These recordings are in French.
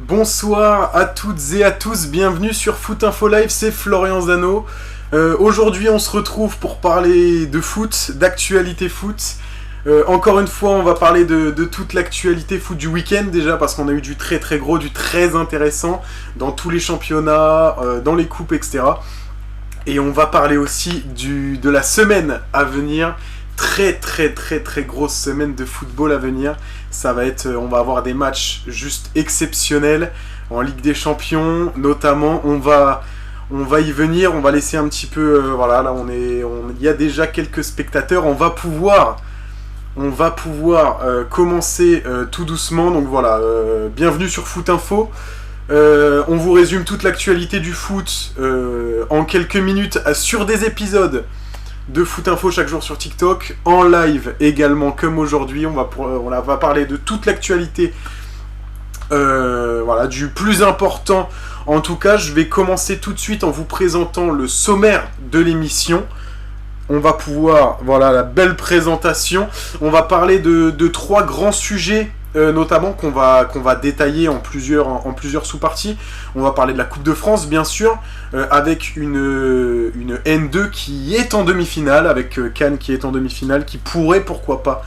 Bonsoir à toutes et à tous, bienvenue sur Foot Info Live, c'est Florian Zano. Aujourd'hui on se retrouve pour parler de foot, d'actualité foot. Encore une fois on va parler de toute l'actualité foot du week-end déjà parce qu'on a eu du très très gros, du très intéressant dans tous les championnats, dans les coupes, etc. Et on va parler aussi de la semaine à venir. Très très très très grosse semaine de football à venir. Ça va être, on va avoir des matchs juste exceptionnels en Ligue des Champions, notamment. On va y venir. On va laisser un petit peu, voilà, là il y a déjà quelques spectateurs. On va pouvoir commencer tout doucement. Donc voilà, bienvenue sur Foot Info. On vous résume toute l'actualité du foot en quelques minutes sur des épisodes de Foot Info chaque jour sur TikTok, en live également comme aujourd'hui. On va parler de toute l'actualité, voilà, du plus important. En tout cas, je vais commencer tout de suite en vous présentant le sommaire de l'émission. On va pouvoir, voilà, la belle présentation. On va parler de trois grands sujets, notamment qu'on va détailler en plusieurs sous-parties. On va parler de la Coupe de France, bien sûr, avec une N2 qui est en demi-finale, avec Cannes qui est en demi-finale, qui pourrait, pourquoi pas,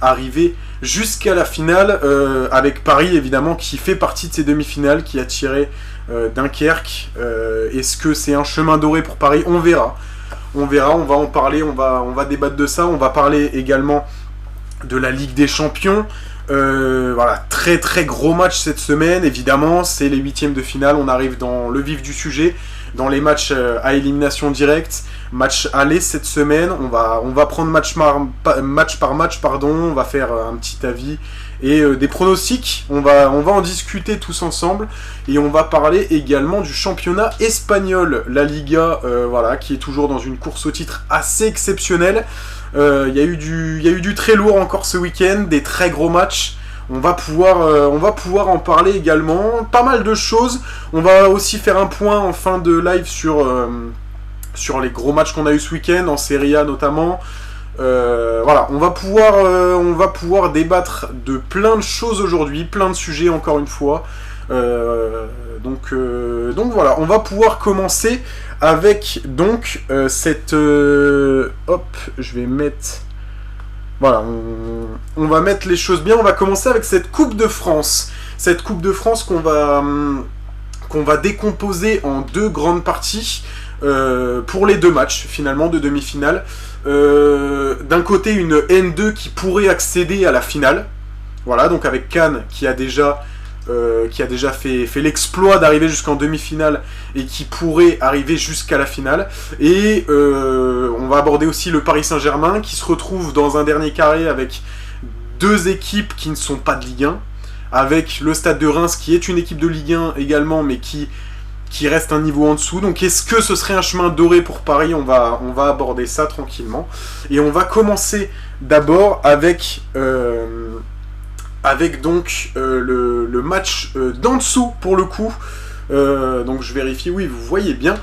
arriver jusqu'à la finale, avec Paris, évidemment, qui fait partie de ces demi-finales, qui a tiré Dunkerque. Est-ce que c'est un chemin doré pour Paris ? On verra, on va en parler, on va débattre de ça. On va parler également de la Ligue des Champions. Voilà, très très gros match cette semaine, évidemment, c'est les huitièmes de finale, on arrive dans le vif du sujet, dans les matchs à élimination directe, match aller cette semaine, on va prendre match par match, on va faire un petit avis et des pronostics, on va en discuter tous ensemble, et on va parler également du championnat espagnol, la Liga, voilà, qui est toujours dans une course au titre assez exceptionnelle. Il y a eu du très lourd encore ce week-end, des très gros matchs. On va pouvoir en parler également. Pas mal de choses. On va aussi faire un point en fin de live sur les gros matchs qu'on a eu ce week-end, en Serie A notamment. Voilà, on va pouvoir débattre de plein de choses aujourd'hui, plein de sujets encore une fois. Donc voilà, on va pouvoir commencer avec donc cette... hop, je vais mettre... Voilà, on va mettre les choses bien. On va commencer avec cette Coupe de France. Cette Coupe de France qu'on va décomposer en deux grandes parties pour les deux matchs, finalement, de demi-finale. D'un côté, une N2 qui pourrait accéder à la finale. Voilà, donc avec Cannes qui a déjà fait l'exploit d'arriver jusqu'en demi-finale et qui pourrait arriver jusqu'à la finale. Et on va aborder aussi le Paris Saint-Germain qui se retrouve dans un dernier carré avec deux équipes qui ne sont pas de Ligue 1, avec le Stade de Reims qui est une équipe de Ligue 1 également, mais qui reste un niveau en dessous. Donc est-ce que ce serait un chemin doré pour Paris ? On va aborder ça tranquillement. Et on va commencer d'abord avec donc le match d'en dessous pour le coup. Donc je vérifie, oui, vous voyez bien.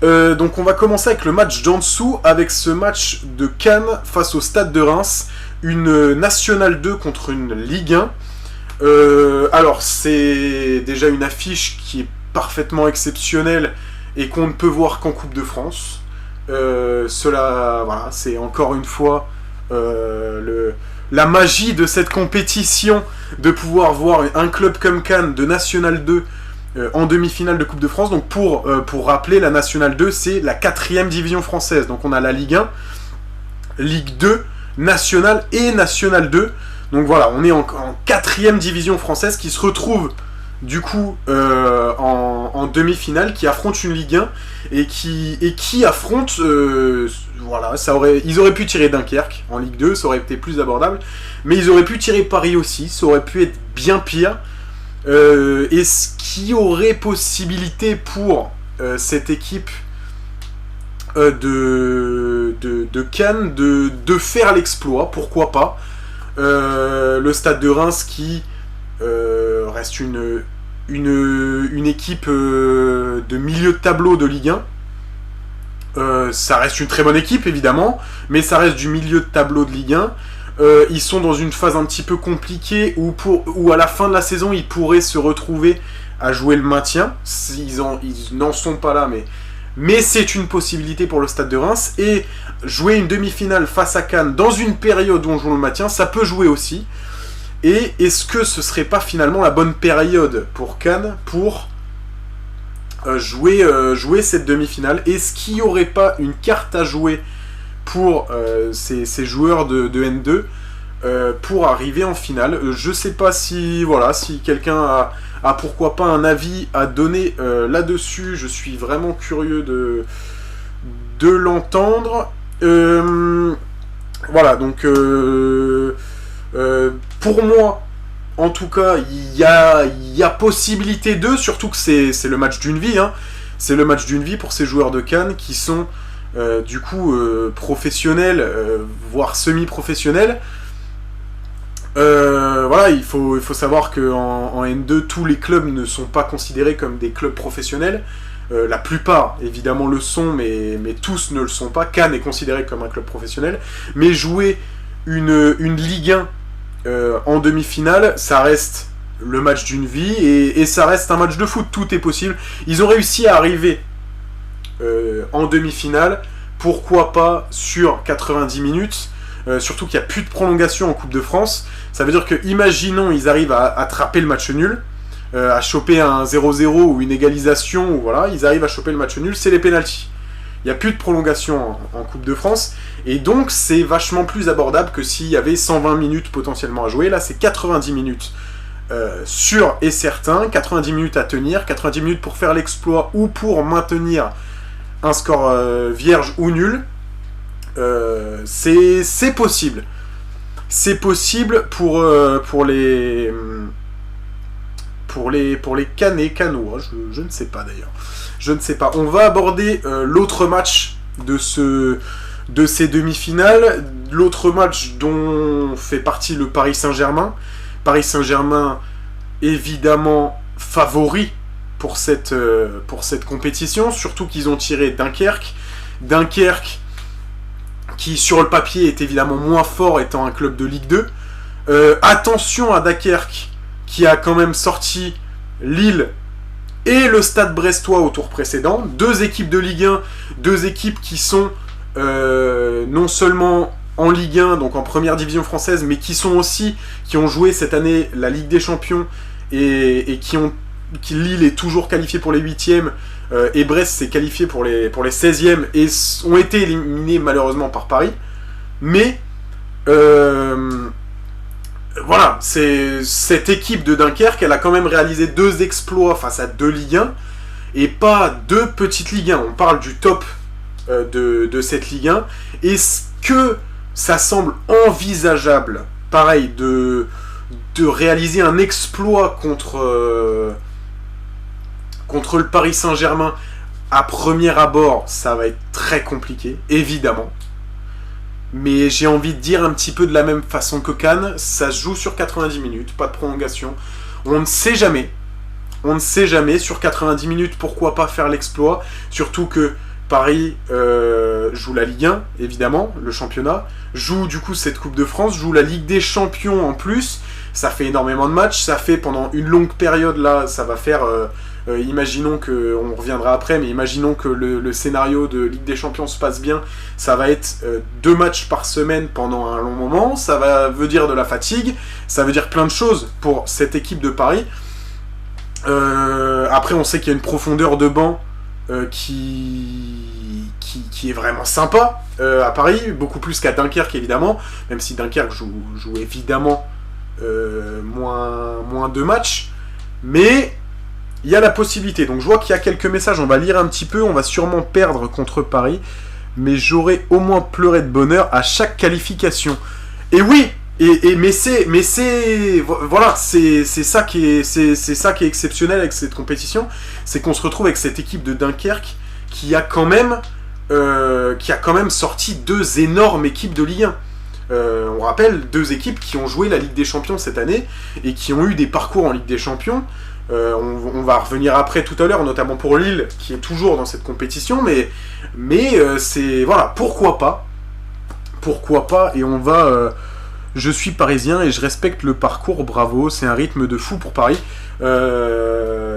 Donc on va commencer avec le match d'en dessous, avec ce match de Cannes face au Stade de Reims, une Nationale 2 contre une Ligue 1. Alors c'est déjà une affiche qui est parfaitement exceptionnelle et qu'on ne peut voir qu'en Coupe de France. Cela, voilà, c'est encore une fois la magie de cette compétition, de pouvoir voir un club comme Cannes de National 2 en demi-finale de Coupe de France. Donc pour rappeler, la National 2, c'est la 4e division française. Donc on a la Ligue 1, Ligue 2, Nationale et National 2. Donc voilà, on est en 4e division française qui se retrouve du coup en demi-finale, qui affronte une Ligue 1 et qui affronte voilà, ils auraient pu tirer Dunkerque en Ligue 2, ça aurait été plus abordable, mais ils auraient pu tirer Paris aussi, ça aurait pu être bien pire. Est-ce qu'il y aurait possibilité pour cette équipe de Cannes de faire l'exploit ? Pourquoi pas. Le Stade de Reims qui reste une équipe de milieu de tableau de Ligue 1. Ça reste une très bonne équipe évidemment, mais ça reste du milieu de tableau de Ligue 1. ils sont dans une phase un petit peu compliquée où à la fin de la saison, ils pourraient se retrouver à jouer le maintien. Ils n'en sont pas là, mais c'est une possibilité pour le Stade de Reims. Et jouer une demi-finale face à Cannes dans une période où on joue le maintien, ça peut jouer aussi. Et est-ce que ce serait pas finalement la bonne période pour Cannes pour jouer cette demi-finale? Est-ce qu'il n'y aurait pas une carte à jouer pour ces joueurs de N2 pour arriver en finale? Je sais pas si quelqu'un a pourquoi pas un avis à donner là-dessus. Je suis vraiment curieux de l'entendre. Voilà, donc pour moi, en tout cas, il y a possibilité d'eux, surtout que c'est le match d'une vie. Hein. C'est le match d'une vie pour ces joueurs de Cannes qui sont du coup professionnels, voire semi-professionnels. Voilà, il faut savoir qu'en N2, tous les clubs ne sont pas considérés comme des clubs professionnels. La plupart, évidemment, le sont, mais tous ne le sont pas. Cannes est considéré comme un club professionnel. Mais jouer une Ligue 1 en demi-finale, ça reste le match d'une vie et ça reste un match de foot. Tout est possible. Ils ont réussi à arriver en demi-finale. Pourquoi pas sur 90 minutes, surtout qu'il n'y a plus de prolongation en Coupe de France. Ça veut dire que, imaginons, ils arrivent à attraper le match nul, à choper un 0-0 ou une égalisation, ou voilà, ils arrivent à choper le match nul, c'est les pénaltys. Il n'y a plus de prolongation en Coupe de France, et donc c'est vachement plus abordable que s'il y avait 120 minutes potentiellement à jouer. Là, c'est 90 minutes sûr et certain, 90 minutes à tenir, 90 minutes pour faire l'exploit ou pour maintenir un score vierge ou nul. C'est possible. C'est possible pour les Canets, Canois, je ne sais pas d'ailleurs. Je ne sais pas. On va aborder l'autre match de ces demi-finales. L'autre match dont fait partie le Paris Saint-Germain. Paris Saint-Germain, évidemment, favori pour cette compétition. Surtout qu'ils ont tiré Dunkerque. Dunkerque, qui sur le papier est évidemment moins fort étant un club de Ligue 2. Attention à Dunkerque, qui a quand même sorti Lille et le Stade Brestois au tour précédent. Deux équipes de Ligue 1, deux équipes qui sont non seulement en Ligue 1, donc en première division française, mais qui ont joué cette année la Ligue des Champions et Lille est toujours qualifié pour les 8e et Brest s'est qualifié pour les 16e et ont été éliminés malheureusement par Paris. Mais voilà, cette équipe de Dunkerque, elle a quand même réalisé 2 exploits face à 2 Ligue 1 et pas 2 petites Ligue 1. On parle du top de cette Ligue 1. Est-ce que ça semble envisageable, pareil, de réaliser un exploit contre le Paris Saint-Germain? À premier abord, ça va être très compliqué, évidemment. Mais j'ai envie de dire un petit peu de la même façon que Cannes, ça se joue sur 90 minutes, pas de prolongation. On ne sait jamais. On ne sait jamais. Sur 90 minutes, pourquoi pas faire l'exploit? Surtout que Paris joue la Ligue 1, évidemment, le championnat. Joue du coup cette Coupe de France, joue la Ligue des Champions en plus. Ça fait énormément de matchs. Ça fait pendant une longue période, là, ça va faire... imaginons que, on reviendra après, mais imaginons que le scénario de Ligue des Champions se passe bien, ça va être 2 matchs par semaine pendant un long moment, ça veut dire de la fatigue, ça veut dire plein de choses pour cette équipe de Paris. Après, on sait qu'il y a une profondeur de banc qui est vraiment sympa à Paris, beaucoup plus qu'à Dunkerque évidemment, même si Dunkerque joue évidemment moins de matchs, mais il y a la possibilité. Donc je vois qu'il y a quelques messages, on va lire un petit peu, on va sûrement perdre contre Paris, mais j'aurais au moins pleuré de bonheur à chaque qualification. Et oui, mais c'est ça qui est exceptionnel avec cette compétition, c'est qu'on se retrouve avec cette équipe de Dunkerque qui a quand même sorti 2 énormes équipes de Ligue 1. On rappelle 2 équipes qui ont joué la Ligue des Champions cette année et qui ont eu des parcours en Ligue des Champions. On va revenir après tout à l'heure, notamment pour Lille, qui est toujours dans cette compétition, mais c'est... Voilà, pourquoi pas, et on va je suis parisien et je respecte le parcours, bravo, c'est un rythme de fou pour Paris.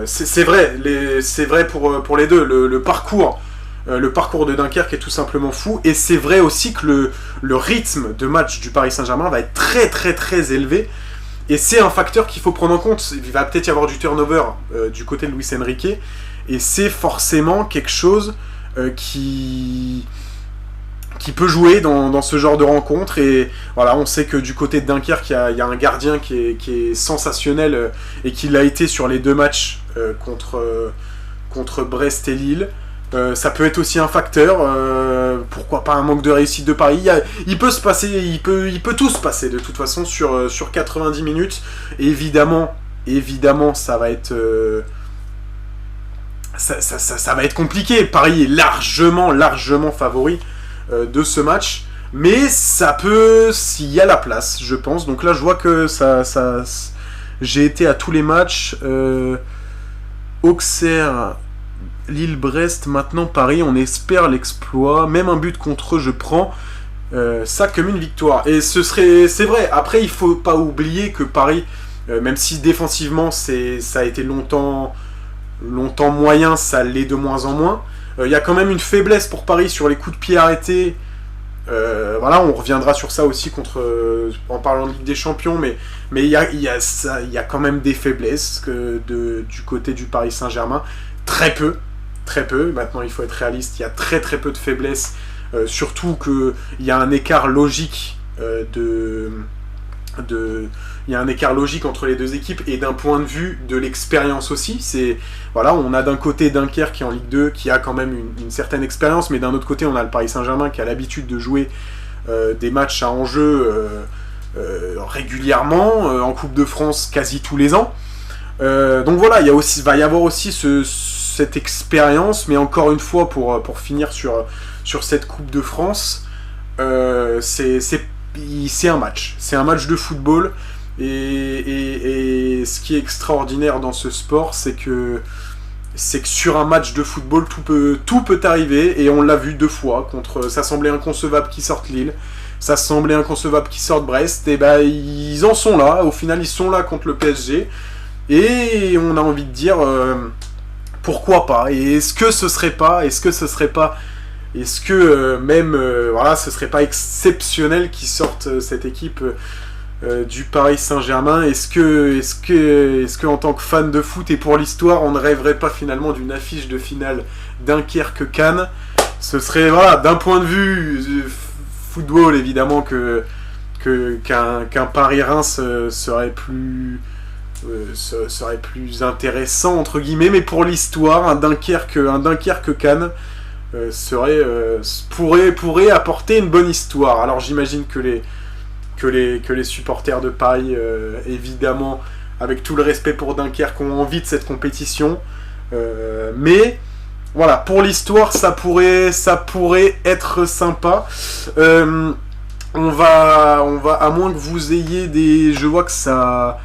C'est vrai, c'est vrai pour les deux, le parcours de Dunkerque est tout simplement fou, et c'est vrai aussi que le rythme de match du Paris Saint-Germain va être très très très élevé, et c'est un facteur qu'il faut prendre en compte. Il va peut-être y avoir du turnover du côté de Luis Enrique, et c'est forcément quelque chose qui peut jouer dans ce genre de rencontre. Et voilà, on sait que du côté de Dunkerque, il y a un gardien qui est sensationnel, et qui l'a été sur les 2 matchs contre Brest et Lille. Ça peut être aussi un facteur, pourquoi pas un manque de réussite de Paris. Il peut tout se passer de toute façon sur 90 minutes. Et évidemment, ça va être ça va être compliqué. Paris est largement favori de ce match, mais ça peut, s'il y a la place, je pense. Donc là, je vois que j'ai été à tous les matchs. Auxerre, Lille-Brest, maintenant Paris, on espère l'exploit. Même un but contre eux, je prends ça comme une victoire. Et c'est vrai. Après, il faut pas oublier que Paris, même si défensivement ça a été longtemps moyen, ça l'est de moins en moins. Il y a quand même une faiblesse pour Paris sur les coups de pied arrêtés. Voilà, on reviendra sur ça aussi en parlant de Ligue des Champions, mais il y a quand même des faiblesses du côté du Paris Saint-Germain. Très peu. Maintenant, il faut être réaliste. Il y a très très peu de faiblesses. Surtout qu'il y a un écart logique il y a un écart logique entre les deux équipes, et d'un point de vue de l'expérience aussi. Voilà, on a d'un côté Dunkerque qui est en Ligue 2, qui a quand même une certaine expérience, mais d'un autre côté on a le Paris Saint-Germain qui a l'habitude de jouer des matchs à enjeu régulièrement, en Coupe de France quasi tous les ans. Donc voilà, va y avoir aussi cette expérience, mais encore une fois, pour finir sur cette Coupe de France, c'est un match de football, et ce qui est extraordinaire dans ce sport, c'est que sur un match de football, tout peut arriver, et on l'a vu 2 fois. Ça semblait inconcevable qu'ils sortent Lille, ça semblait inconcevable qu'ils sortent Brest, et ben ils en sont là. Au final, ils sont là contre le PSG, et on a envie de dire pourquoi pas. Et est-ce que ce serait pas voilà, ce serait pas exceptionnel qu'ils sortent cette équipe du Paris Saint-Germain? Est-ce que en tant que fan de foot et pour l'histoire, on ne rêverait pas finalement d'une affiche de finale Dunkerque-Cannes? Ce serait, voilà, d'un point de vue football, évidemment qu'un Paris-Reims serait plus intéressant entre guillemets, mais pour l'histoire, un Dunkerque-Cannes pourrait apporter une bonne histoire. Alors j'imagine que les supporters de Paris, évidemment, avec tout le respect pour Dunkerque, ont envie de cette compétition, mais voilà, pour l'histoire, ça pourrait être sympa. On va, à moins que vous ayez je vois que ça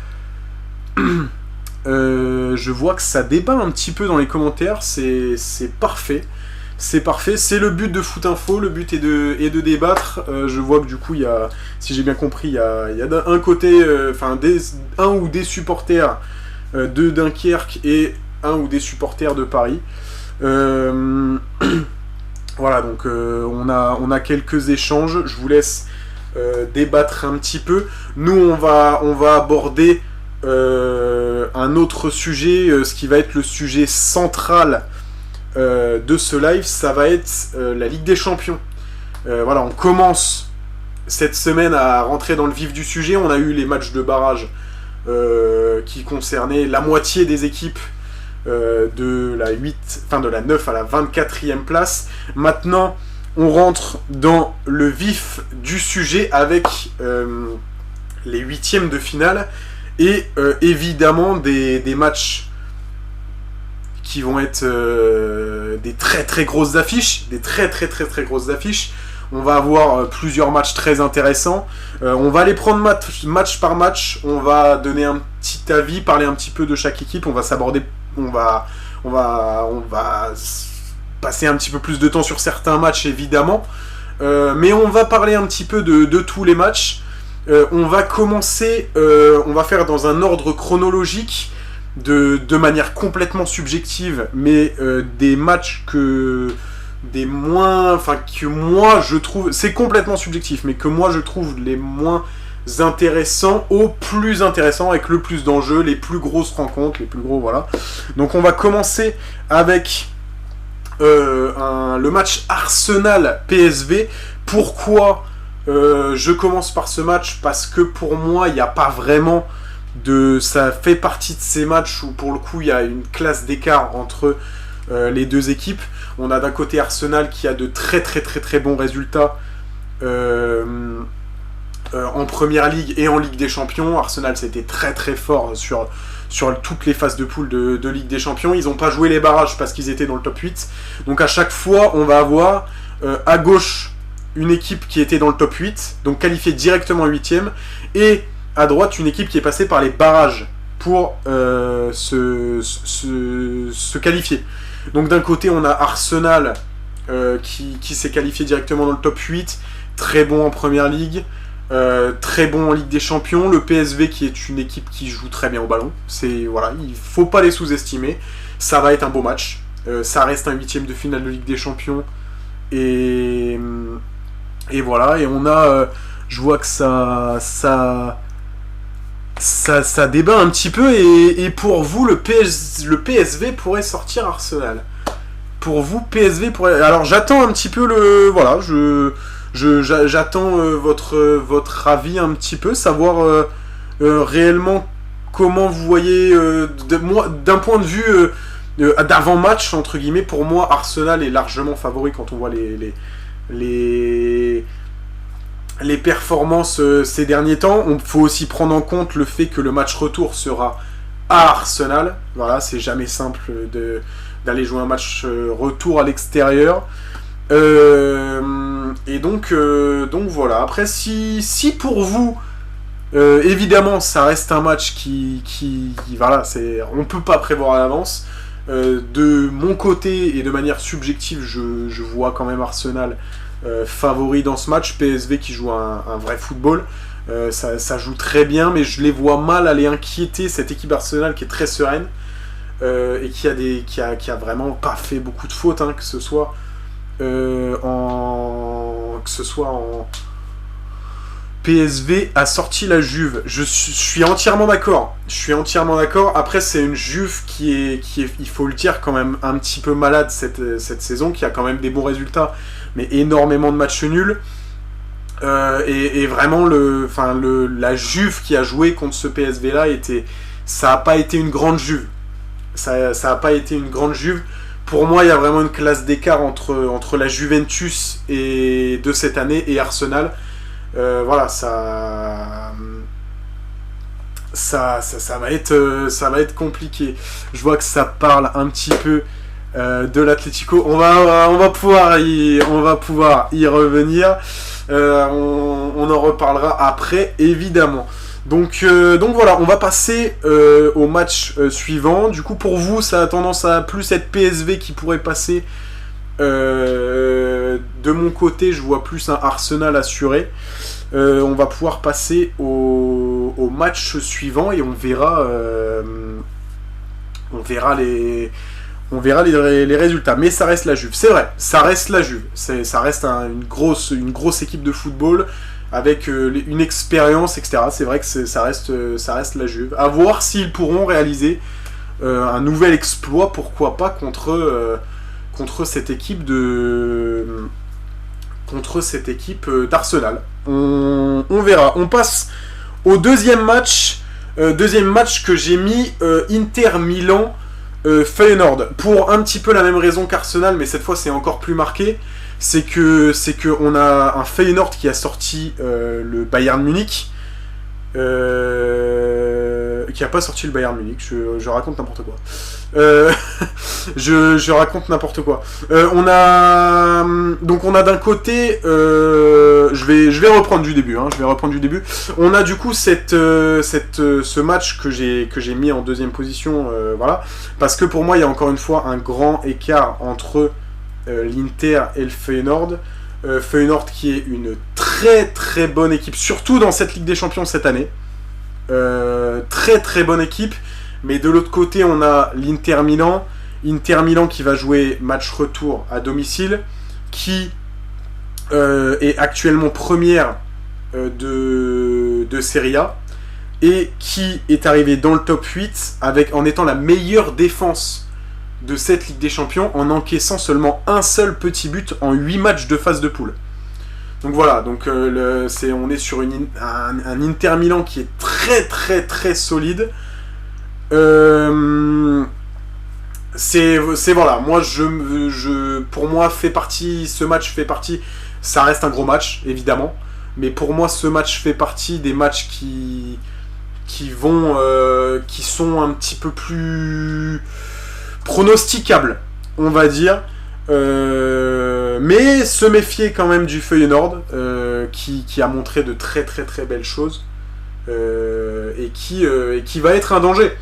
débat un petit peu dans les commentaires. C'est parfait. C'est parfait, c'est le but de Foot Info, le but est de débattre. Je vois que du coup, si j'ai bien compris, il y a d'un côté, un ou des supporters de Dunkerque et un ou des supporters de Paris. Voilà, donc on a quelques échanges. Je vous laisse débattre un petit peu. Nous, on va aborder un autre sujet, ce qui va être le sujet central de ce live. Ça va être la Ligue des Champions. Voilà, on commence cette semaine à rentrer dans le vif du sujet. On a eu les matchs de barrage qui concernaient la moitié des équipes de la 9 à la 24e place. Maintenant, on rentre dans le vif du sujet avec les 8e de finale et évidemment des matchs qui vont être des très très grosses affiches, On va avoir plusieurs matchs très intéressants. On va les prendre match par match. On va donner un petit avis, parler un petit peu de chaque équipe. On va passer un petit peu plus de temps sur certains matchs, évidemment. Mais on va parler un petit peu de tous les matchs. On va commencer, on va faire dans un ordre chronologique, de manière complètement subjective, mais des matchs que moi je trouve, c'est complètement subjectif, mais que moi je trouve les moins intéressants aux plus intéressants, avec le plus d'enjeux, les plus grosses rencontres, les plus gros, voilà. Donc on va commencer avec le match Arsenal-PSV. Pourquoi je commence par ce match? Parce que pour moi, il n'y a pas vraiment ça fait partie de ces matchs où pour le coup il y a une classe d'écart entre les deux équipes. On a d'un côté Arsenal qui a de très très très très bons résultats en Première Ligue et en Ligue des Champions. Arsenal, c'était très très fort sur toutes les phases de poule de Ligue des Champions. Ils n'ont pas joué les barrages parce qu'ils étaient dans le top 8. Donc à chaque fois, on va avoir à gauche une équipe qui était dans le top 8, donc qualifiée directement 8ème, et à droite une équipe qui est passée par les barrages pour se qualifier. Donc d'un côté, on a Arsenal qui s'est qualifié directement dans le top 8, très bon en Première Ligue, très bon en Ligue des Champions. Le PSV qui est une équipe qui joue très bien au ballon. Voilà, il ne faut pas les sous-estimer. Ça va être un beau match. Ça reste un 8ème de finale de Ligue des Champions. Et voilà, et on a... je vois que ça débat un petit peu, et pour vous, le PSV pourrait sortir Arsenal. Pour vous, PSV pourrait... Alors j'attends un petit peu le... Voilà, j'attends votre avis un petit peu, savoir réellement comment vous voyez, d'un point de vue d'avant-match, entre guillemets. Pour moi, Arsenal est largement favori quand on voit les performances ces derniers temps. Il faut aussi prendre en compte le fait que le match retour sera à Arsenal. Voilà, c'est jamais simple d'aller jouer un match retour à l'extérieur. Et donc voilà. Après, si pour vous, évidemment, ça reste un match qui voilà, on peut pas prévoir à l'avance. De mon côté et de manière subjective, je vois quand même Arsenal favori dans ce match. PSV qui joue un vrai football, ça joue très bien, mais je les vois mal aller inquiéter cette équipe Arsenal qui est très sereine et qui a vraiment pas fait beaucoup de fautes, hein, que ce soit en PSV a sorti la Juve. Je suis entièrement d'accord. Après, c'est une Juve qui est, il faut le dire, quand même un petit peu malade cette saison, qui a quand même des bons résultats, mais énormément de matchs nuls. Et vraiment, la Juve qui a joué contre ce PSV-là, ça n'a pas été une grande Juve. Ça n'a pas été une grande Juve. Pour moi, il y a vraiment une classe d'écart entre la Juventus de cette année et Arsenal. Voilà, ça va être compliqué. Je vois que ça parle un petit peu de l'Atlético. On va pouvoir y revenir. On en reparlera après, évidemment. Donc voilà, on va passer au match suivant. Du coup, pour vous, ça a tendance à plus être PSV qui pourrait passer. De mon côté, je vois plus un Arsenal assuré. On va pouvoir passer au match suivant et on verra les résultats. Mais ça reste la Juve. C'est vrai, ça reste la Juve. Ça reste une grosse équipe de football avec une expérience, etc. C'est vrai que ça reste la Juve. À voir s'ils pourront réaliser un nouvel exploit, pourquoi pas, contre cette équipe d'Arsenal. On verra. On passe au deuxième match que j'ai mis Inter Milan Feyenoord, pour un petit peu la même raison qu'Arsenal, mais cette fois c'est encore plus marqué. C'est que on a un Feyenoord qui a sorti le Bayern Munich, qui a pas sorti le Bayern Munich. Je raconte n'importe quoi. Je raconte n'importe quoi. On a d'un côté, je vais reprendre du début. On a du coup ce match que j'ai mis en deuxième position, voilà, parce que pour moi il y a encore une fois un grand écart entre l'Inter et le Feyenoord. Feyenoord qui est une très très bonne équipe, surtout dans cette Ligue des Champions cette année. Très très bonne équipe. Mais de l'autre côté, on a l'Inter Milan. Inter Milan qui va jouer match retour à domicile, qui est actuellement première de Serie A et qui est arrivé dans le top 8 en étant la meilleure défense de cette Ligue des Champions en encaissant seulement un seul petit but en 8 matchs de phase de poule. Donc voilà, donc, on est sur un Inter Milan qui est très très très solide. C'est voilà, moi pour moi ce match fait partie, ça reste un gros match évidemment, mais pour moi ce match fait partie des matchs qui sont un petit peu plus pronosticables, on va dire, mais se méfier quand même du Feyenoord qui a montré de très très très belles choses et qui va être un danger.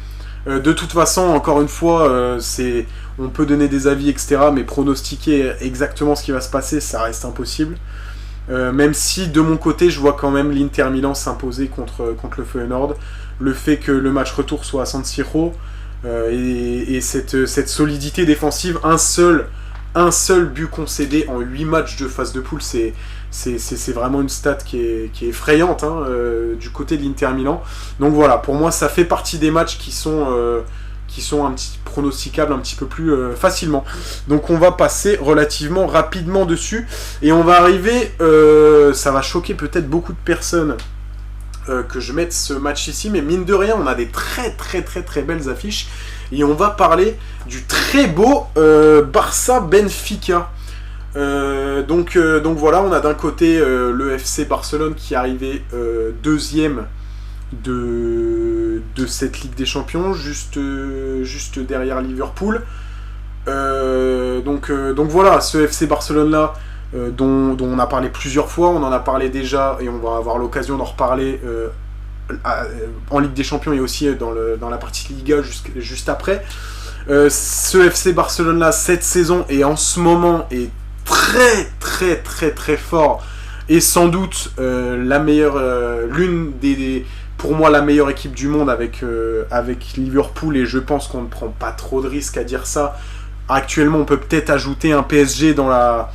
De toute façon, encore une fois, on peut donner des avis, etc., mais pronostiquer exactement ce qui va se passer, ça reste impossible. Même si, de mon côté, je vois quand même l'Inter Milan s'imposer contre le Feyenoord. Le fait que le match retour soit à San Siro et cette solidité défensive, un seul but concédé en 8 matchs de phase de poule, c'est vraiment une stat qui est effrayante du côté de l'Inter Milan. Donc voilà, pour moi ça fait partie des matchs qui sont un petit pronosticables un petit peu plus facilement. Donc on va passer relativement rapidement dessus et on va arriver, ça va choquer peut-être beaucoup de personnes que je mette ce match ici, mais mine de rien on a des très très très très belles affiches et on va parler du très beau Barça-Benfica. Donc voilà, on a d'un côté le FC Barcelone qui est arrivé deuxième de cette Ligue des Champions, juste derrière Liverpool. Donc voilà, ce FC Barcelone là, dont on a parlé plusieurs fois, on en a parlé déjà et on va avoir l'occasion d'en reparler en Ligue des Champions et aussi dans la partie Liga juste après. Ce FC Barcelone là, cette saison et en ce moment est très très très très fort et sans doute la meilleure, pour moi la meilleure équipe du monde avec Liverpool, et je pense qu'on ne prend pas trop de risques à dire ça. Actuellement on peut peut-être ajouter un PSG dans la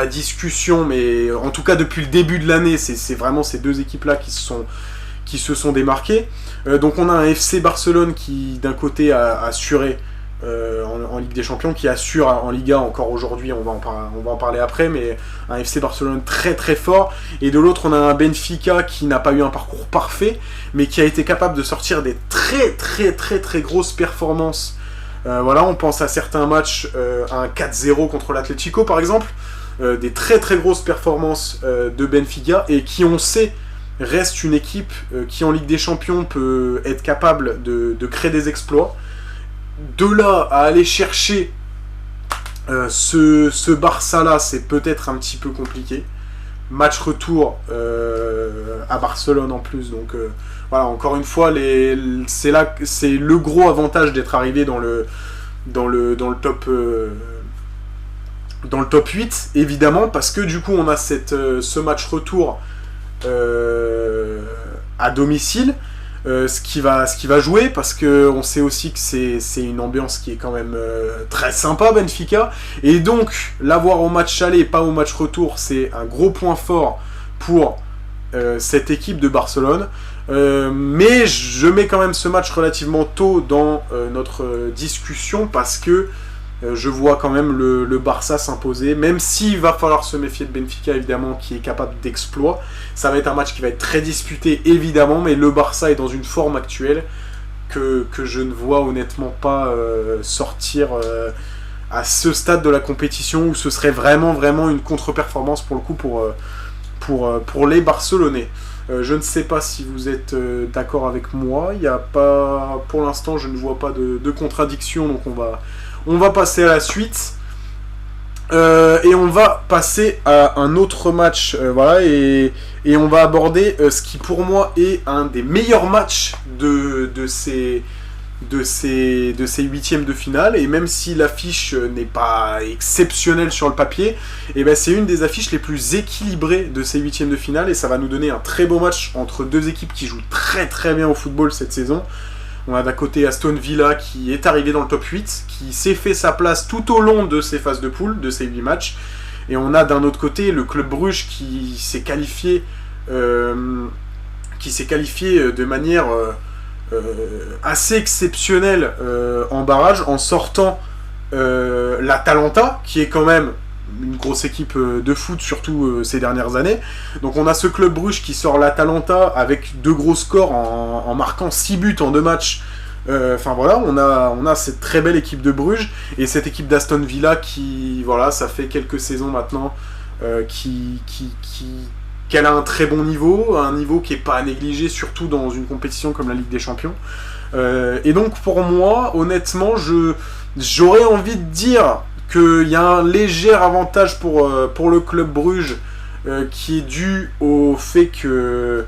discussion, mais en tout cas depuis le début de l'année c'est vraiment ces deux équipes là qui se sont démarquées. Donc on a un FC Barcelone qui d'un côté a assuré en Ligue des Champions, qui assure en Liga encore aujourd'hui, on va en parler après, mais un FC Barcelone très très fort, et de l'autre on a un Benfica qui n'a pas eu un parcours parfait, mais qui a été capable de sortir des très très très très grosses performances. Voilà, on pense à certains matchs, un 4-0 contre l'Atlético par exemple, des très très grosses performances de Benfica, et qui on sait reste une équipe qui en Ligue des Champions peut être capable de créer des exploits. De là à aller chercher ce Barça là, c'est peut-être un petit peu compliqué. Match retour à Barcelone en plus, donc voilà, encore une fois c'est le gros avantage d'être arrivé dans le top dans le top 8 évidemment, parce que du coup on a ce match retour à domicile. Ce qui va jouer, parce qu'on sait aussi que c'est une ambiance qui est quand même très sympa, Benfica, et donc l'avoir au match aller et pas au match retour, c'est un gros point fort pour cette équipe de Barcelone. Mais je mets quand même ce match relativement tôt dans notre discussion, parce que je vois quand même le Barça s'imposer, même s'il va falloir se méfier de Benfica évidemment, qui est capable d'exploits. Ça va être un match qui va être très disputé évidemment, mais le Barça est dans une forme actuelle que je ne vois honnêtement pas sortir à ce stade de la compétition, où ce serait vraiment une contre-performance pour le coup pour les Barcelonais. Je ne sais pas si vous êtes d'accord avec moi, il y a pas, pour l'instant je ne vois pas de contradiction, donc on va passer à la suite. Et on va passer à un autre match, voilà, et on va aborder ce qui pour moi est un des meilleurs matchs de ces de ces huitièmes de finale, et même si l'affiche n'est pas exceptionnelle sur le papier, et ben c'est une des affiches les plus équilibrées de ces huitièmes de finale, et ça va nous donner un très beau match entre deux équipes qui jouent très très bien au football cette saison. On a d'un côté Aston Villa qui est arrivé dans le top 8, qui s'est fait sa place tout au long de ces phases de poule, de ces 8 matchs, et on a d'un autre côté le Club Bruges qui s'est qualifié de manière assez exceptionnelle en barrage, en sortant l'Atalanta, qui est quand même une grosse équipe de foot, surtout ces dernières années. Donc on a ce Club Bruges qui sort l'Atalanta avec 2 gros scores en marquant 6 buts en 2 matchs. Enfin voilà, on a cette très belle équipe de Bruges, et cette équipe d'Aston Villa qui, voilà, ça fait quelques saisons maintenant qu'elle a un très bon niveau, un niveau qui n'est pas à négliger, surtout dans une compétition comme la Ligue des Champions. Et donc pour moi, honnêtement, j'aurais envie de dire qu'il y a un léger avantage pour le Club Bruges, qui est dû au fait que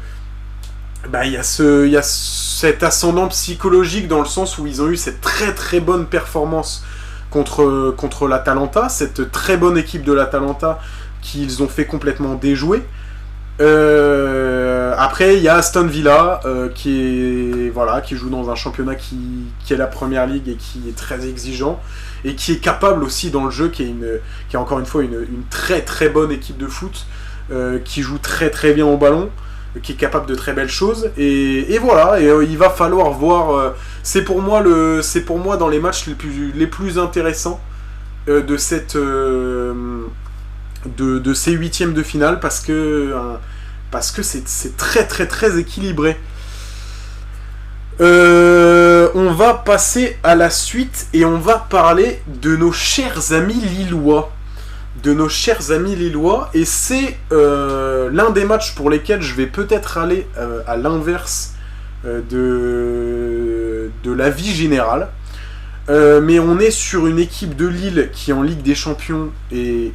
il y a cet ascendant psychologique, dans le sens où ils ont eu cette très très bonne performance contre l'Atalanta, cette très bonne équipe de l'Atalanta qu'ils ont fait complètement déjouer. Après il y a Aston Villa qui joue dans un championnat qui est la Première Ligue et qui est très exigeant, et qui est capable aussi dans le jeu, qui est encore une fois une très très bonne équipe de foot, qui joue très très bien au ballon, qui est capable de très belles choses, et voilà, et il va falloir voir, c'est pour moi dans les matchs les plus intéressants de ces huitièmes de finale, parce que c'est très très très équilibré. On va passer à la suite, et on va parler de nos chers amis lillois. Et c'est l'un des matchs pour lesquels je vais peut-être aller à l'inverse de l'avis général. Mais on est sur une équipe de Lille qui, en Ligue des Champions,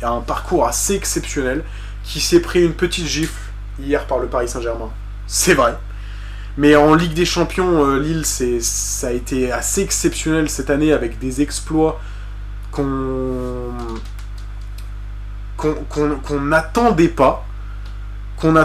a un parcours assez exceptionnel, qui s'est pris une petite gifle hier par le Paris Saint-Germain. C'est vrai. Mais en Ligue des Champions, Lille, ça a été assez exceptionnel cette année, avec des exploits qu'on n'attendait pas. On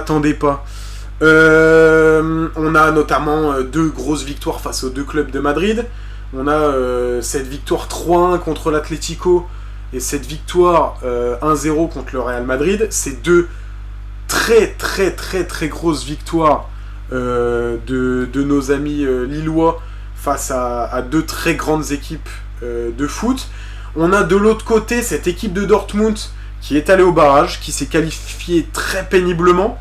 a notamment 2 grosses victoires face aux 2 clubs de Madrid. On a cette victoire 3-1 contre l'Atlético, et cette victoire 1-0 contre le Real Madrid. C'est 2 très très très très grosses victoires de nos amis lillois face à 2 très grandes équipes de foot. On a de l'autre côté cette équipe de Dortmund qui est allée au barrage, qui s'est qualifiée très péniblement,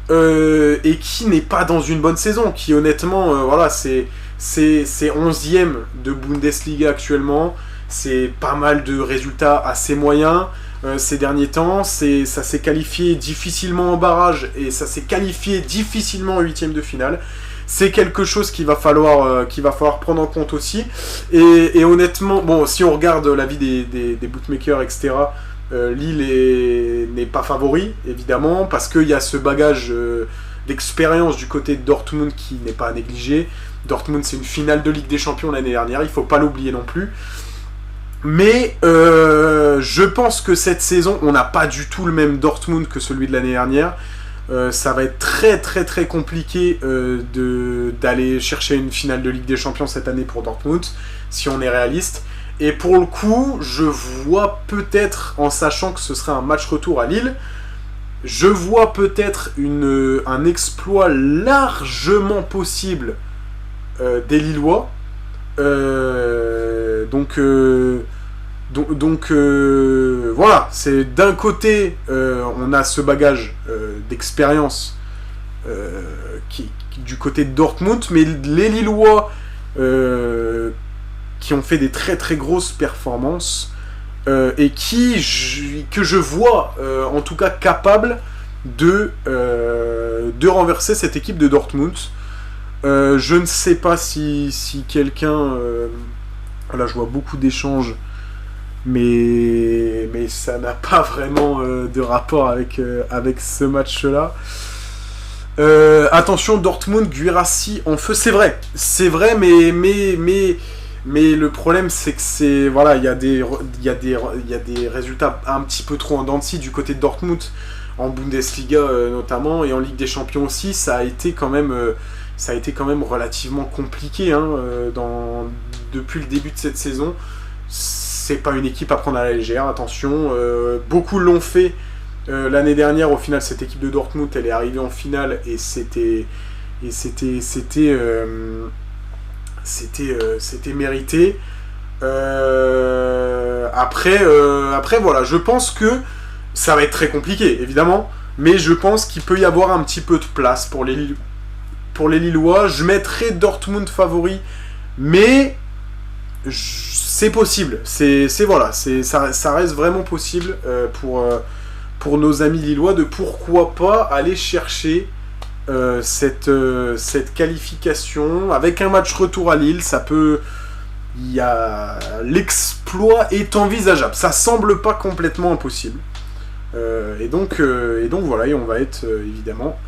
et qui n'est pas dans une bonne saison, qui honnêtement, c'est 11e de Bundesliga actuellement. C'est pas mal de résultats assez moyens ces derniers temps. Ça s'est qualifié difficilement en barrage, et ça s'est qualifié difficilement en huitième de finale. C'est quelque chose qu'il va falloir prendre en compte aussi. Et honnêtement, bon, si on regarde l'avis des bookmakers, etc., Lille n'est pas favori, évidemment, parce qu'il y a ce bagage d'expérience du côté de Dortmund qui n'est pas à négliger. Dortmund, c'est une finale de Ligue des Champions l'année dernière, il ne faut pas l'oublier non plus. Mais je pense que cette saison, on n'a pas du tout le même Dortmund que celui de l'année dernière. Ça va être très très très compliqué d'aller chercher une finale de Ligue des Champions cette année pour Dortmund, si on est réaliste. Et pour le coup, je vois peut-être, en sachant que ce sera un match retour à Lille, je vois peut-être un exploit largement possible des Lillois. Donc voilà, c'est d'un côté on a ce bagage d'expérience du côté de Dortmund, mais les Lillois qui ont fait des très très grosses performances et que je vois en tout cas capables de renverser cette équipe de Dortmund. Je ne sais pas si quelqu'un... là je vois beaucoup d'échanges, mais ça n'a pas vraiment de rapport avec ce match-là. Attention, Dortmund, Guirassy en feu, c'est vrai, mais le problème c'est que c'est voilà, il y a des résultats un petit peu trop en dents de scie du côté de Dortmund en Bundesliga notamment et en Ligue des Champions aussi, ça a été quand même relativement compliqué depuis le début de cette saison. C'est pas une équipe à prendre à la légère, attention. Beaucoup l'ont fait l'année dernière. Au final, cette équipe de Dortmund, elle est arrivée en finale et c'était mérité. Après, voilà, je pense que ça va être très compliqué, évidemment, mais je pense qu'il peut y avoir un petit peu de place pour les Lillois. Je mettrais Dortmund favori, mais c'est possible. Ça reste vraiment possible pour nos amis lillois de pourquoi pas aller chercher cette qualification avec un match retour à Lille. L'exploit est envisageable. Ça semble pas complètement impossible. Et donc voilà, et on va être évidemment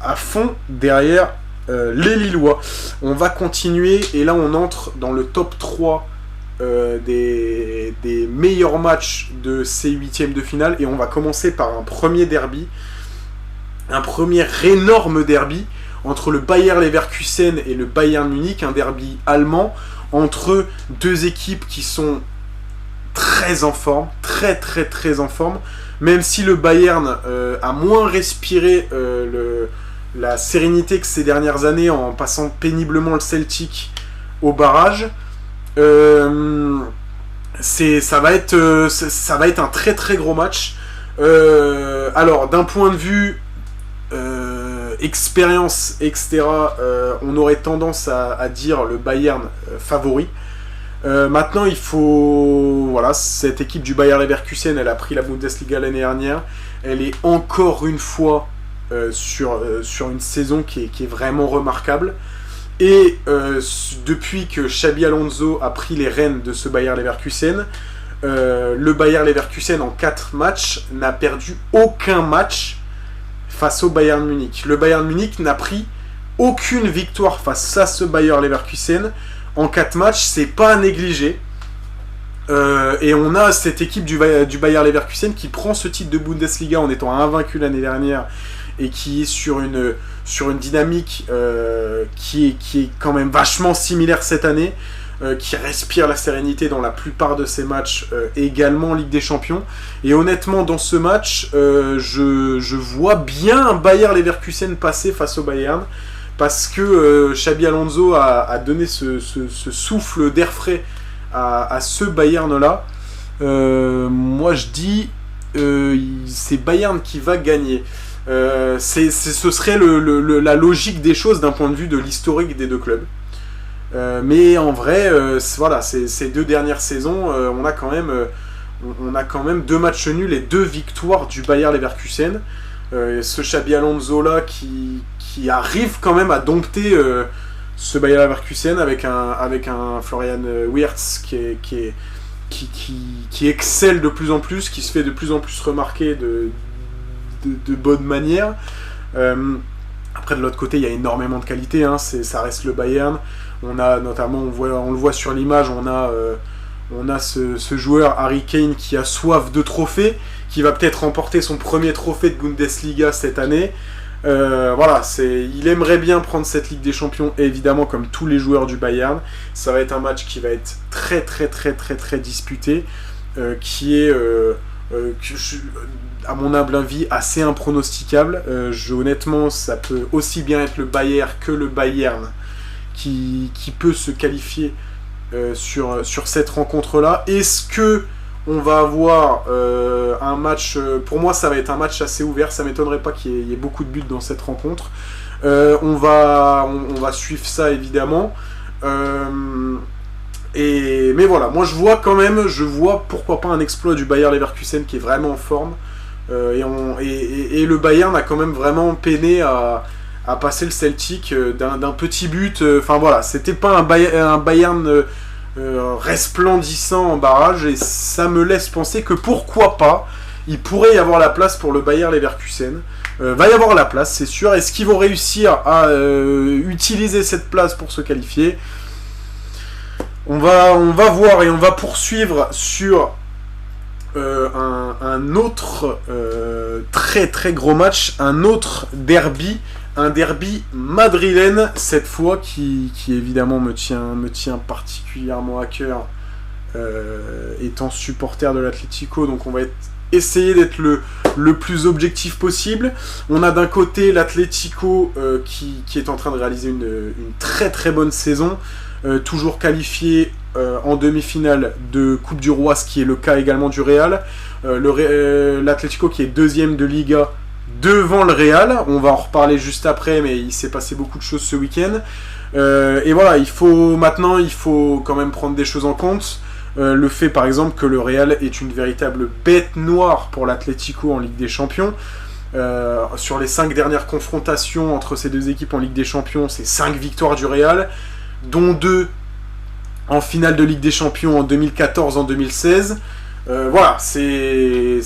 à fond derrière les Lillois. On va continuer et là on entre dans le top 3 des meilleurs matchs de ces huitièmes de finale et on va commencer par un premier derby, un premier énorme derby entre le Bayer Leverkusen et le Bayern Munich, un derby allemand entre deux équipes qui sont très en forme, très très très en forme, même si le Bayern a moins respiré la sérénité que ces dernières années en passant péniblement le Celtic au barrage. Ça va être un très très gros match. Alors d'un point de vue expérience, etc., on aurait tendance à dire le Bayern favori. Maintenant, voilà, cette équipe du Bayer Leverkusen, elle a pris la Bundesliga l'année dernière. Elle est encore une fois sur une saison qui est vraiment remarquable. Et depuis que Xabi Alonso a pris les rênes de ce Bayer Leverkusen, le Bayer Leverkusen en 4 matchs n'a perdu aucun match face au Bayern Munich. Le Bayern Munich n'a pris aucune victoire face à ce Bayer Leverkusen. En 4 matchs, c'est pas à négliger. Et on a cette équipe du Bayer Leverkusen qui prend ce titre de Bundesliga en étant invaincu l'année dernière et qui est sur une dynamique qui est quand même vachement similaire cette année, qui respire la sérénité dans la plupart de ses matchs, également en Ligue des Champions. Et honnêtement, dans ce match, je vois bien un Bayer Leverkusen passer face au Bayern, parce que Xabi Alonso a donné ce souffle d'air frais à ce Bayern-là. Moi, je dis c'est Bayern qui va gagner. Ce serait la logique des choses d'un point de vue de l'historique des deux clubs. Mais en vrai, voilà, ces 2 dernières saisons, on a quand même 2 matchs nuls et 2 victoires du Bayer Leverkusen. Ce Xabi Alonso là qui arrive quand même à dompter ce Bayer Leverkusen avec un Florian Wirtz qui excelle de plus en plus, qui se fait de plus en plus remarquer de bonne manière. Après, de l'autre côté, il y a énormément de qualité, hein, ça reste le Bayern. On a notamment, on le voit sur l'image, on a ce joueur Harry Kane qui a soif de trophées, qui va peut-être remporter son premier trophée de Bundesliga cette année. Voilà, il aimerait bien prendre cette Ligue des Champions, évidemment, comme tous les joueurs du Bayern. Ça va être un match qui va être très très très très très disputé, qui est à mon humble avis assez impronosticable. Honnêtement, ça peut aussi bien être le Bayern que le Bayern qui peut se qualifier sur cette rencontre-là. Est-ce que on va avoir un match... pour moi, ça va être un match assez ouvert. Ça m'étonnerait pas qu'il y ait beaucoup de buts dans cette rencontre. On va suivre ça, évidemment. Mais voilà, moi je vois pourquoi pas un exploit du Bayer Leverkusen qui est vraiment en forme. Et le Bayern a quand même vraiment peiné à passer le Celtic d'un petit but. Enfin voilà, c'était pas un Bayern resplendissant en barrage, et ça me laisse penser que pourquoi pas, il pourrait y avoir la place pour le Bayer Leverkusen. Va y avoir la place, c'est sûr. Est-ce qu'ils vont réussir à utiliser cette place pour se qualifier? On va voir et on va poursuivre sur un autre très très gros match, un autre derby, un derby madrilène cette fois qui évidemment me tient particulièrement à cœur étant supporter de l'Atlético, donc on va essayer d'être le plus objectif possible. On a d'un côté l'Atlético qui est en train de réaliser une très très bonne saison, toujours qualifié en demi-finale de Coupe du Roi, ce qui est le cas également du Real. L'Atlético qui est deuxième de Liga devant le Real, on va en reparler juste après, mais il s'est passé beaucoup de choses ce week-end. Et voilà, il faut quand même prendre des choses en compte. Le fait par exemple que le Real est une véritable bête noire pour l'Atlético en Ligue des Champions. Sur les 5 dernières confrontations entre ces deux équipes en Ligue des Champions, c'est 5 victoires du Real, dont 2 en finale de Ligue des Champions en 2014, en 2016. Voilà, c'est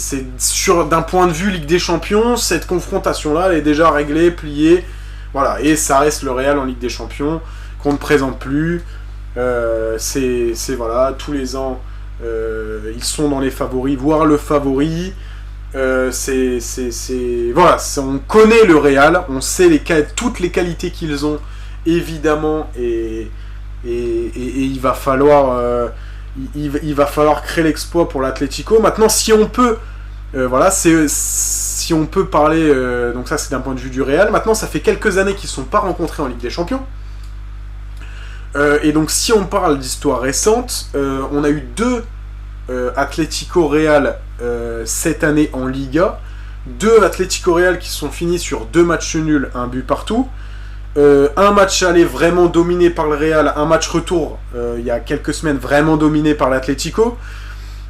d'un point de vue Ligue des Champions, cette confrontation-là, elle est déjà réglée, pliée. Voilà, et ça reste le Real en Ligue des Champions, qu'on ne présente plus. Voilà, tous les ans, ils sont dans les favoris, voire le favori. Voilà, on connaît le Real, on sait toutes les qualités qu'ils ont, évidemment, et il va falloir créer l'exploit pour l'Atlético. Maintenant, si on peut parler, donc ça c'est d'un point de vue du Real. Maintenant, ça fait quelques années qu'ils ne sont pas rencontrés en Ligue des Champions. Et donc, si on parle d'histoire récente, on a eu 2 Atlético Real cette année en Liga. 2 Atlético Real qui sont finis sur 2 matchs nuls, 1 but partout. Un match aller vraiment dominé par le Real, un match retour il y a quelques semaines vraiment dominé par l'Atlético.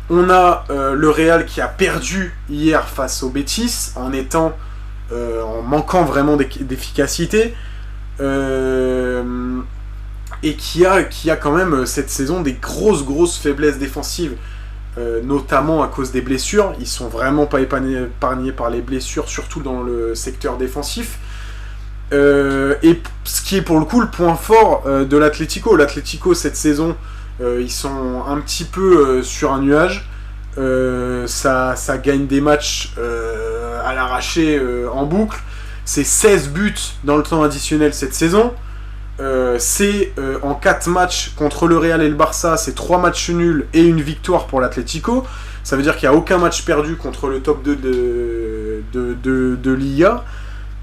On a le Real qui a perdu hier face au Betis en manquant vraiment d'efficacité et qui a quand même cette saison des grosses faiblesses défensives, notamment à cause des blessures. Ils sont vraiment pas épargnés par les blessures, surtout dans le secteur défensif. Et ce qui est pour le coup le point fort de l'Atlético. L'Atlético cette saison, ils sont un petit peu sur un nuage. Ça gagne des matchs à l'arraché en boucle. C'est 16 buts dans le temps additionnel cette saison. En 4 matchs contre le Real et le Barça, c'est 3 matchs nuls et une victoire pour l'Atlético. Ça veut dire qu'il n'y a aucun match perdu contre le top 2 de Liga.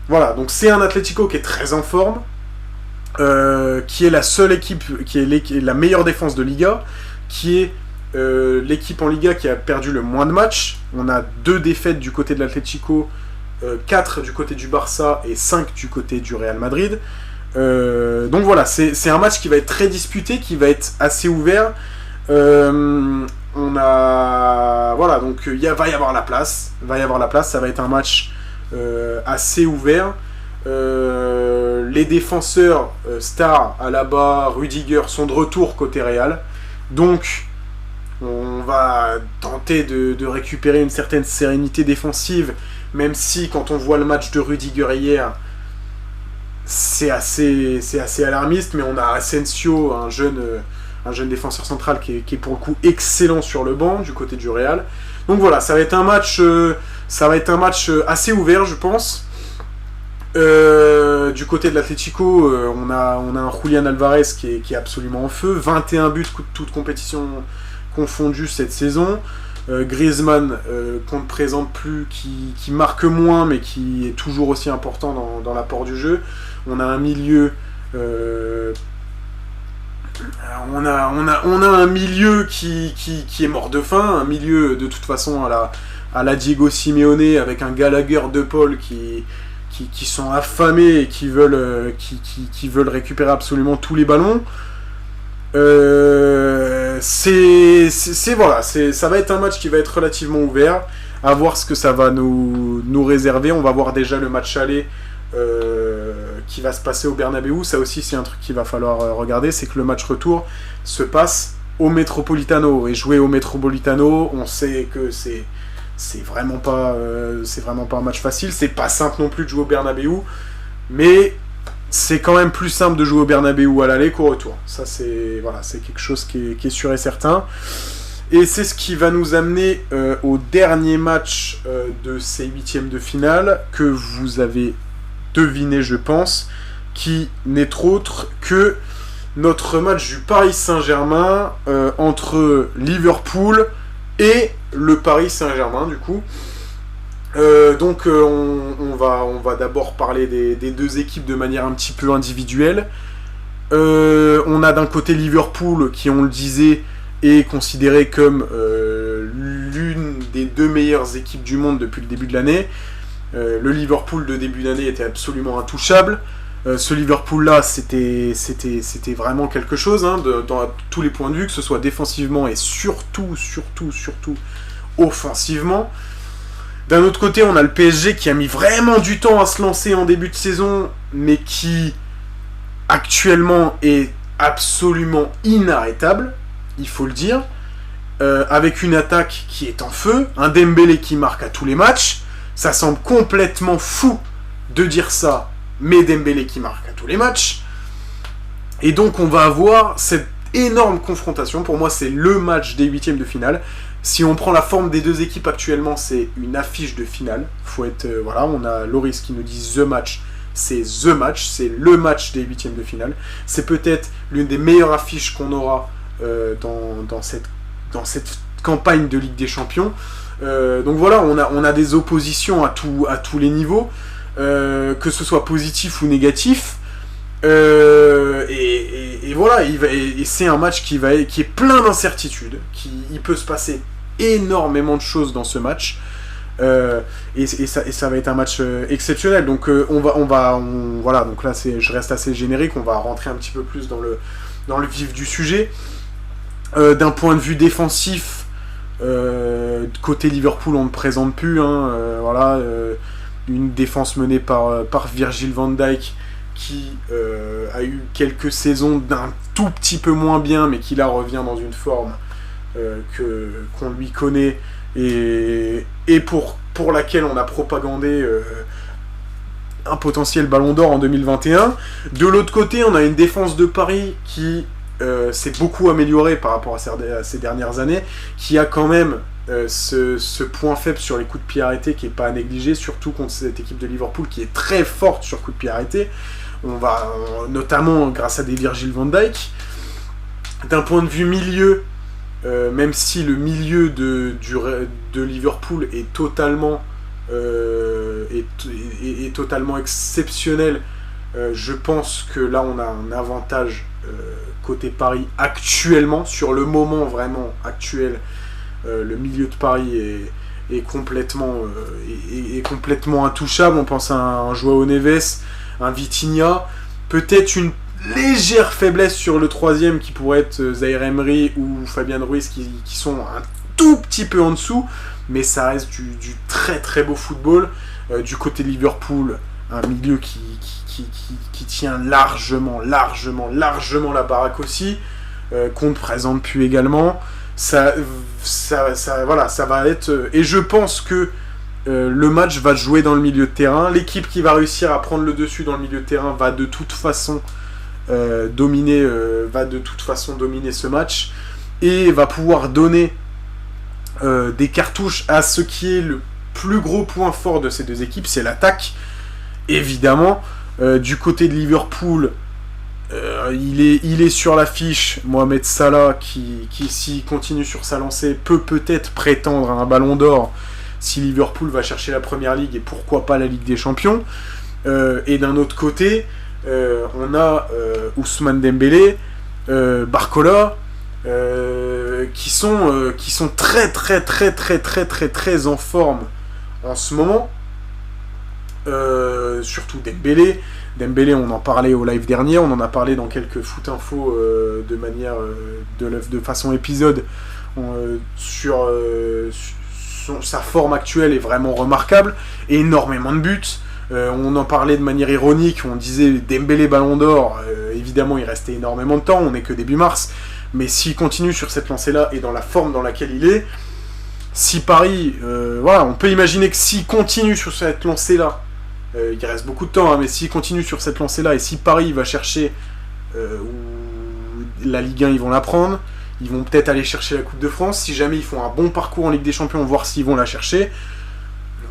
Voilà, donc c'est un Atlético qui est très en forme, qui est la seule équipe, qui est la meilleure défense de Liga, qui est l'équipe en Liga qui a perdu le moins de matchs. On a 2 défaites du côté de l'Atlético, 4 du côté du Barça et 5 du côté du Real Madrid. Donc voilà, c'est un match qui va être très disputé, qui va être assez ouvert. Voilà, donc va y avoir la place, ça va être un match assez ouvert. Les défenseurs stars Alaba, Rudiger sont de retour côté Real, donc on va tenter de récupérer une certaine sérénité défensive, même si quand on voit le match de Rudiger hier, c'est assez alarmiste. Mais on a Asensio, un jeune défenseur central qui est pour le coup excellent sur le banc du côté du Real. Donc voilà, ça va être un match assez ouvert, je pense. Du côté de l'Atlético, on a un Julián Álvarez qui est absolument en feu. 21 buts, toutes compétitions confondues cette saison. Griezmann, qu'on ne présente plus, qui marque moins, mais qui est toujours aussi important dans l'apport du jeu. On a un milieu... On a un milieu qui est mort de faim, un milieu de toute façon à la Diego Simeone, avec un Gallagher, De Paul qui sont affamés et qui veulent récupérer absolument tous les ballons. Voilà, ça va être un match qui va être relativement ouvert, à voir ce que ça va nous réserver. On va voir déjà le match aller qui va se passer au Bernabéu. Ça aussi c'est un truc qu'il va falloir regarder, c'est que le match retour se passe au Metropolitano, et jouer au Metropolitano, on sait que c'est c'est vraiment pas un match facile. C'est pas simple non plus de jouer au Bernabéu, mais c'est quand même plus simple de jouer au Bernabéu à l'aller qu'au retour. Ça, c'est quelque chose qui est sûr et certain. Et c'est ce qui va nous amener au dernier match de ces huitièmes de finale, que vous avez deviné, je pense, qui n'est autre que notre match du Paris Saint-Germain entre Liverpool et le Paris Saint-Germain, du coup. Donc on va d'abord parler des deux équipes de manière un petit peu individuelle. On a d'un côté Liverpool qui, on le disait, est considéré comme l'une des deux meilleures équipes du monde depuis le début de l'année. Le Liverpool de début d'année était absolument intouchable. Ce Liverpool-là, c'était vraiment quelque chose, hein, dans tous les points de vue, que ce soit défensivement et surtout offensivement. D'un autre côté, on a le PSG qui a mis vraiment du temps à se lancer en début de saison, mais qui actuellement est absolument inarrêtable, il faut le dire, avec une attaque qui est en feu, un Dembélé qui marque à tous les matchs. Ça semble complètement fou de dire ça, mais Dembélé qui marque à tous les matchs. Et donc on va avoir cette énorme confrontation. Pour moi, c'est le match des huitièmes de finale. Si on prend la forme des deux équipes actuellement, c'est une affiche de finale. Faut être, on a Loris qui nous dit The Match. C'est The Match, c'est le match des huitièmes de finale. C'est peut-être l'une des meilleures affiches qu'on aura dans cette campagne de Ligue des Champions. Donc voilà, on a des oppositions à tous les niveaux, que ce soit positif ou négatif. Et voilà, et c'est un match qui est plein d'incertitudes. Il peut se passer énormément de choses dans ce match. Et ça va être un match exceptionnel. Donc voilà, donc là je reste assez générique. On va rentrer un petit peu plus dans le vif du sujet. D'un point de vue défensif, côté Liverpool, on ne présente plus. Une défense menée par Virgil van Dijk, qui a eu quelques saisons d'un tout petit peu moins bien, mais qui là revient dans une forme qu'on lui connaît et pour laquelle on a propagandé un potentiel ballon d'or en 2021. De l'autre côté, on a une défense de Paris qui s'est beaucoup améliorée par rapport à ces dernières années, qui a quand même ce point faible sur les coups de pied arrêtés qui n'est pas à négliger, surtout contre cette équipe de Liverpool qui est très forte sur coups de pied arrêtés. Notamment grâce à des Virgil van Dijk. D'un point de vue milieu, même si le milieu de Liverpool est totalement exceptionnel, je pense que là on a un avantage côté Paris actuellement, sur le moment vraiment actuel. Le milieu de Paris est complètement intouchable. On pense à un Joao Neves, un Vitinha, peut-être une légère faiblesse sur le troisième qui pourrait être Zaïre Emery ou Fabian Ruiz qui sont un tout petit peu en dessous, mais ça reste du très très beau football. Du côté de Liverpool, un milieu qui tient largement la baraque aussi, qu'on ne présente plus également. Ça va être... Et je pense que le match va se jouer dans le milieu de terrain. L'équipe qui va réussir à prendre le dessus dans le milieu de terrain va de toute façon dominer ce match et va pouvoir donner des cartouches à ce qui est le plus gros point fort de ces deux équipes, c'est l'attaque. Évidemment, du côté de Liverpool, il est sur l'affiche. Mohamed Salah qui s'il continue sur sa lancée peut-être prétendre à un ballon d'or si Liverpool va chercher la Première Ligue et pourquoi pas la Ligue des Champions. Et d'un autre côté, on a Ousmane Dembélé, Barcola, qui sont très très très très très très très en forme en ce moment. Surtout Dembélé. Dembélé, on en parlait au live dernier, on en a parlé dans quelques foot info de manière de façon épisode sur sa forme actuelle est vraiment remarquable, énormément de buts. On en parlait de manière ironique, on disait Dembélé Ballon d'Or, évidemment il restait énormément de temps, on n'est que début mars, mais s'il continue sur cette lancée-là et dans la forme dans laquelle il est, si Paris, voilà, on peut imaginer que s'il continue sur cette lancée-là, il reste beaucoup de temps, hein, mais s'il continue sur cette lancée-là, et si Paris va chercher la Ligue 1, ils vont la prendre, ils vont peut-être aller chercher la Coupe de France, si jamais ils font un bon parcours en Ligue des Champions, voir s'ils vont la chercher,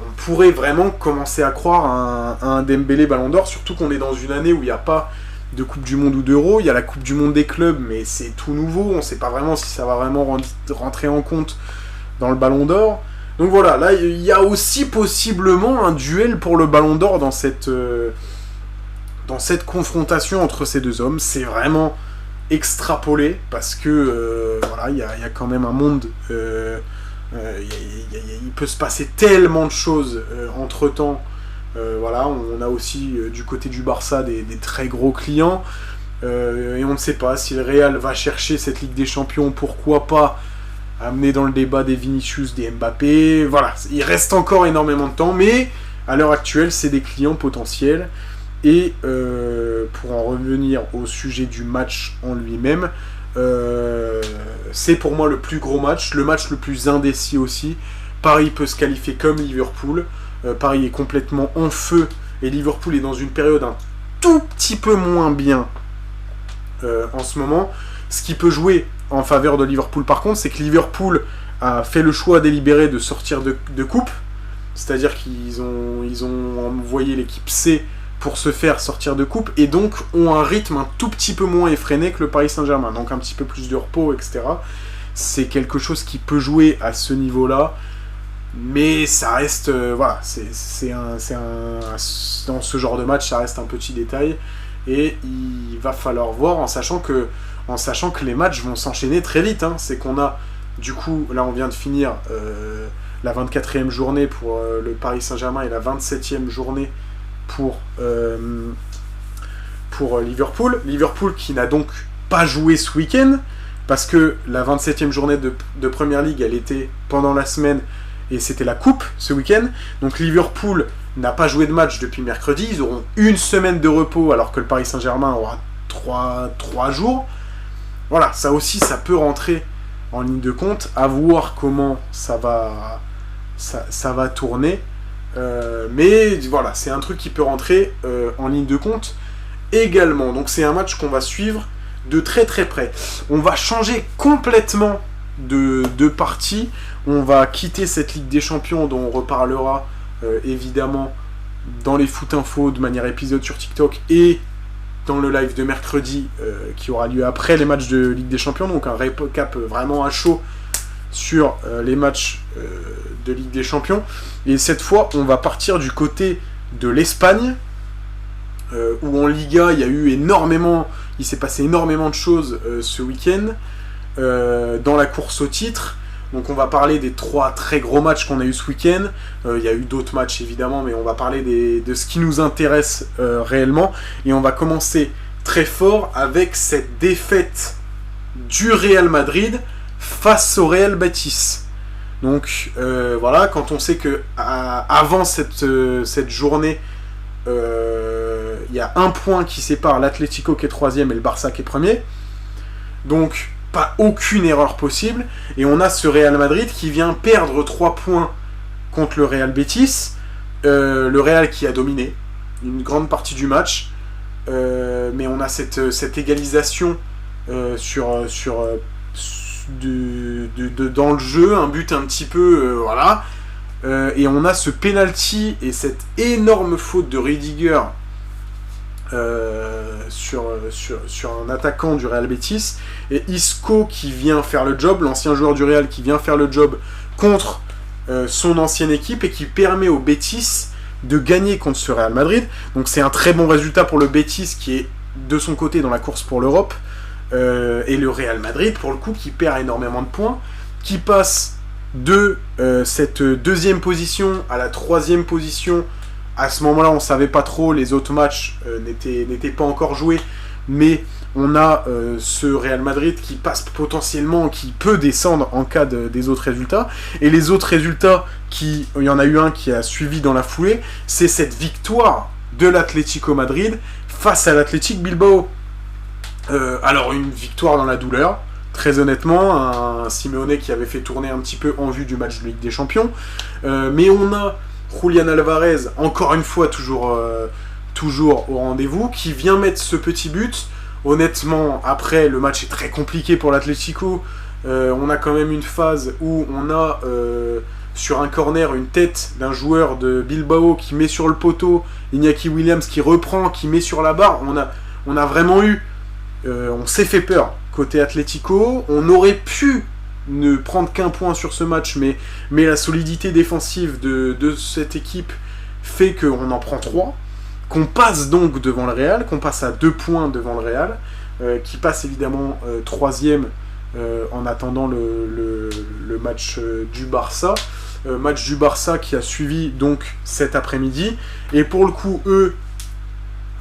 on pourrait vraiment commencer à croire à un Dembélé Ballon d'Or, surtout qu'on est dans une année où il n'y a pas de Coupe du Monde ou d'Euro, il y a la Coupe du Monde des clubs, mais c'est tout nouveau, on ne sait pas vraiment si ça va vraiment rentrer en compte dans le Ballon d'Or. Donc voilà, là il y a aussi possiblement un duel pour le Ballon d'Or dans cette confrontation entre ces deux hommes. C'est vraiment extrapolé parce que voilà, il y a quand même un monde, il peut se passer tellement de choses entre temps. Voilà, on a aussi du côté du Barça des très gros clients, et on ne sait pas si le Real va chercher cette Ligue des Champions, pourquoi pas amener dans le débat des Vinicius, des Mbappé. Voilà, il reste encore énormément de temps, mais à l'heure actuelle c'est des clients potentiels. Et pour en revenir au sujet du match en lui-même, c'est pour moi le plus gros match, le match le plus indécis aussi. Paris peut se qualifier comme Liverpool. Paris est complètement en feu et Liverpool est dans une période un tout petit peu moins bien en ce moment. Ce qui peut jouer en faveur de Liverpool par contre, c'est que Liverpool a fait le choix délibéré de sortir de coupe, c'est-à-dire qu'ils ont envoyé l'équipe C pour se faire sortir de coupe et donc ont un rythme un tout petit peu moins effréné que le Paris Saint-Germain, donc un petit peu plus de repos, etc. C'est quelque chose qui peut jouer à ce niveau-là. Mais ça reste, voilà, dans ce genre de match, ça reste un petit détail. Et il va falloir voir, en sachant que les matchs vont s'enchaîner très vite. Hein. C'est qu'on a, du coup, là on vient de finir la 24e journée pour le Paris Saint-Germain et la 27e journée pour Liverpool. Liverpool qui n'a donc pas joué ce week-end, parce que la 27e journée de Premier League, elle était pendant la semaine, et c'était la coupe ce week-end. Donc Liverpool n'a pas joué de match depuis mercredi. Ils auront une semaine de repos alors que le Paris Saint-Germain aura 3 jours. Voilà, ça aussi, ça peut rentrer en ligne de compte. À voir comment ça va tourner. Mais voilà, c'est un truc qui peut rentrer en ligne de compte également. Donc c'est un match qu'on va suivre de très très près. On va changer complètement de partie. On va quitter cette Ligue des Champions dont on reparlera évidemment dans les Foot Info de manière épisode sur TikTok et dans le live de mercredi qui aura lieu après les matchs de Ligue des Champions. Donc un récap vraiment à chaud sur les matchs de Ligue des Champions. Et cette fois, on va partir du côté de l'Espagne, où en Liga, il s'est passé énormément de choses ce week-end dans la course au titre. Donc on va parler des 3 très gros matchs qu'on a eu ce week-end. Il y a eu d'autres matchs évidemment, mais on va parler de ce qui nous intéresse réellement. Et on va commencer très fort avec cette défaite du Real Madrid face au Real Betis. Donc voilà, quand on sait que avant cette journée, il y a un point qui sépare l'Atlético qui est 3e et le Barça qui est 1er. Donc pas aucune erreur possible. Et on a ce Real Madrid qui vient perdre 3 points contre le Real Betis. Le Real qui a dominé une grande partie du match. Mais on a cette égalisation dans le jeu, un but un petit peu... voilà. Et on a ce penalty et cette énorme faute de Rudiger sur un attaquant du Real Betis, et Isco qui vient faire le job, l'ancien joueur du Real qui vient faire le job contre son ancienne équipe et qui permet au Betis de gagner contre ce Real Madrid. Donc c'est un très bon résultat pour le Betis qui est de son côté dans la course pour l'Europe, et le Real Madrid pour le coup qui perd énormément de points, qui passe de cette 2e position à la 3e position. À ce moment-là, on ne savait pas trop, les autres matchs n'étaient pas encore joués, mais on a ce Real Madrid qui passe potentiellement, qui peut descendre en cas des autres résultats. Et les autres résultats, il y en a eu un qui a suivi dans la foulée, c'est cette victoire de l'Atlético Madrid face à l'Athletic Bilbao. Alors une victoire dans la douleur, Très honnêtement, un Simeone qui avait fait tourner un petit peu en vue du match de Ligue des Champions. Mais on a Julian Alvarez, encore une fois, toujours au rendez-vous, qui vient mettre ce petit but. Honnêtement, après, le match est très compliqué pour l'Atlético. On a quand même une phase où on a, sur un corner, une tête d'un joueur de Bilbao qui met sur le poteau, Iñaki Williams qui reprend, qui met sur la barre. On a vraiment eu... on s'est fait peur côté Atlético. On aurait pu ne prendre qu'un point sur ce match, mais la solidité défensive de cette équipe fait qu'on en prend 3, qu'on passe donc devant le Real, qu'on passe à 2 points devant le Real, qui passe évidemment 3e en attendant le match du Barça. Match du Barça qui a suivi donc cet après-midi. Et pour le coup, eux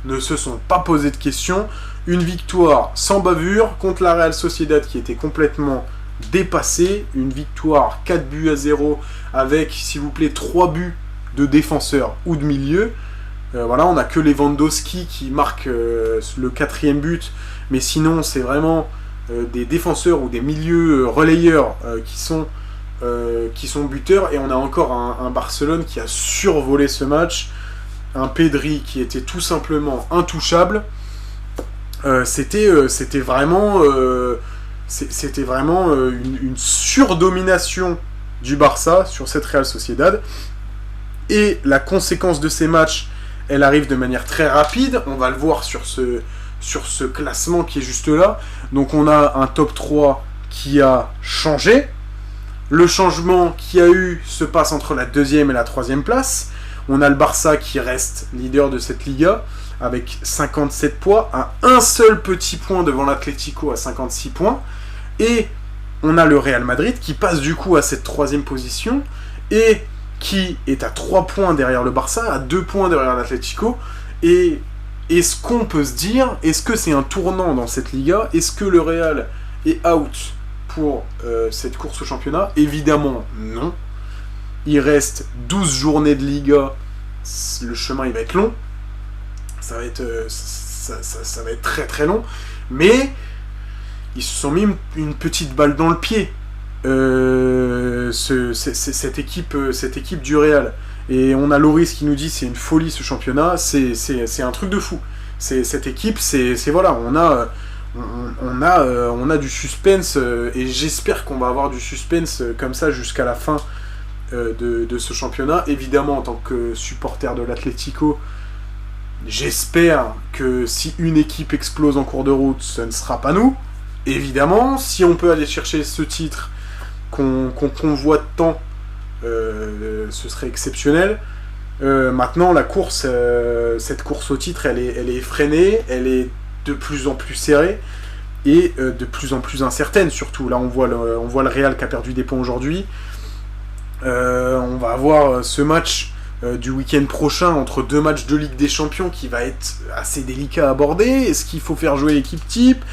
ne se sont pas posé de questions. Une victoire sans bavure contre la Real Sociedad qui était complètement dépassée. Une victoire 4-0 avec, s'il vous plaît, 3 buts de défenseurs ou de milieu. Voilà, on n'a que Lewandowski qui marque le 4e but. Mais sinon, c'est vraiment des défenseurs ou des milieux relayeurs qui sont buteurs. Et on a encore un Barcelone qui a survolé ce match. Un Pedri qui était tout simplement intouchable. C'était vraiment une surdomination du Barça sur cette Real Sociedad. Et la conséquence de ces matchs, elle arrive de manière très rapide. On va le voir sur ce classement qui est juste là. Donc on a un top 3 qui a changé. Le changement qu'il y a eu se passe entre la 2e et la 3e place. On a le Barça qui reste leader de cette Liga avec 57 points, à un seul petit point devant l'Atlético à 56 points. Et on a le Real Madrid qui passe du coup à cette 3e position et qui est à 3 points derrière le Barça, à 2 points derrière l'Atlético. Et est-ce qu'on peut se dire, est-ce que c'est un tournant dans cette Liga? Est-ce que le Real est out pour cette course au championnat? Évidemment non. Il reste 12 journées de Liga, le chemin il va être long, ça va être très très long, mais ils se sont mis une petite balle dans le pied, cette équipe du Real. Et on a Loris qui nous dit c'est une folie ce championnat, c'est un truc de fou. Cette équipe, voilà, on a du suspense, et j'espère qu'on va avoir du suspense comme ça jusqu'à la fin de ce championnat. Évidemment, en tant que supporter de l'Atlético, j'espère que si une équipe explose en cours de route, ce ne sera pas nous. Évidemment, si on peut aller chercher ce titre qu'on convoite tant, ce serait exceptionnel. Maintenant, la course, cette course au titre, elle est effrénée, elle est de plus en plus serrée et de plus en plus incertaine. Surtout, là, on voit le Real qui a perdu des points aujourd'hui. On va avoir ce match du week-end prochain entre 2 matchs de Ligue des Champions qui va être assez délicat à aborder. Est-ce qu'il faut faire jouer l'équipe type?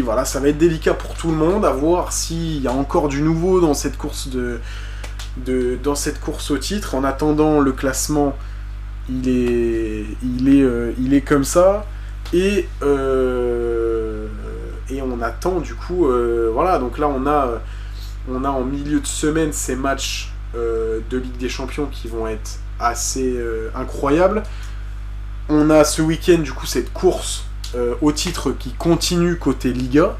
Voilà, ça va être délicat pour tout le monde, à voir s'il y a encore du nouveau dans cette course dans cette course au titre. En attendant, le classement il est comme ça et on attend du coup voilà. Donc là on a en milieu de semaine ces matchs de Ligue des Champions qui vont être assez incroyables. On a ce week-end du coup cette course au titre qui continue côté Liga.